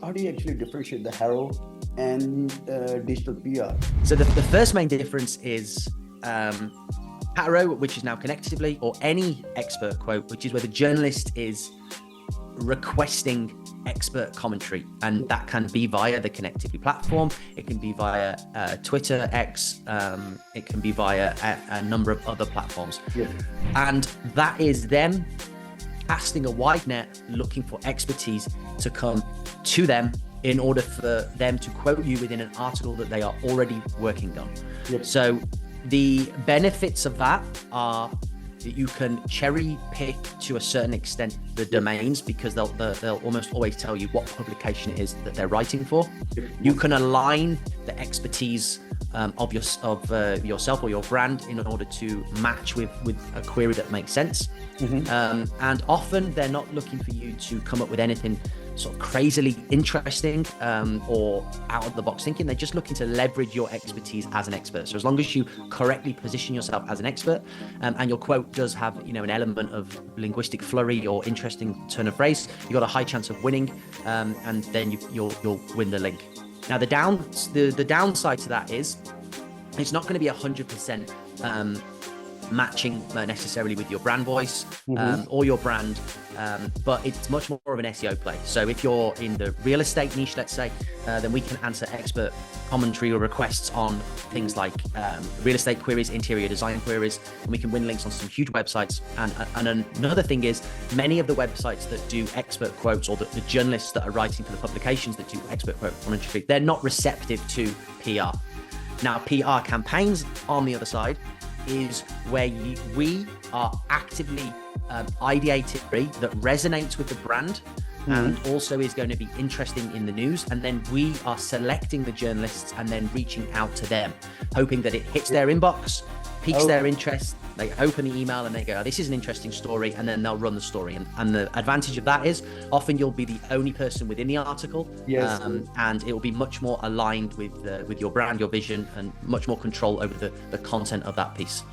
how do you actually differentiate the HARO and digital PR? So the first main difference is HARO, which is now Connectively, or any expert quote, which is where the journalist is requesting expert commentary, and that can be via the Connectively platform, it can be via Twitter, X, it can be via a number of other platforms. Yeah. And that is them casting a wide net, looking for expertise to come to them in order for them to quote you within an article that they are already working on. Yep. So the benefits of that are that you can cherry pick to a certain extent the domains, because they'll almost always tell you what publication it is that they're writing for. You can align the expertise of yourself or your brand in order to match with a query that makes sense. And often they're not looking for you to come up with anything sort of crazily interesting or out of the box thinking. They're just looking to leverage your expertise as an expert. So as long as you correctly position yourself as an expert, and your quote does have, an element of linguistic flurry or interesting turn of phrase, you've got a high chance of winning, and then you'll win the link. Now the downside to that is it's not going to be 100% matching necessarily with your brand voice or your brand, but it's much more of an SEO play. So if you're in the real estate niche, let's say, then we can answer expert commentary or requests on things like real estate queries, interior design queries, and we can win links on some huge websites. And another thing is, many of the websites that do expert quotes, or the journalists that are writing for the publications that do expert quote commentary, they're not receptive to PR. Now, PR campaigns, on the other side, is where we are actively ideating that resonates with the brand and also is going to be interesting in the news, and then we are selecting the journalists and then reaching out to them, hoping that it hits their inbox, piques their interest. They open the email and they go, oh, this is an interesting story, and then they'll run the story. And the advantage of that is often you'll be the only person within the article, and it will be much more aligned with your brand, your vision, and much more control over the content of that piece.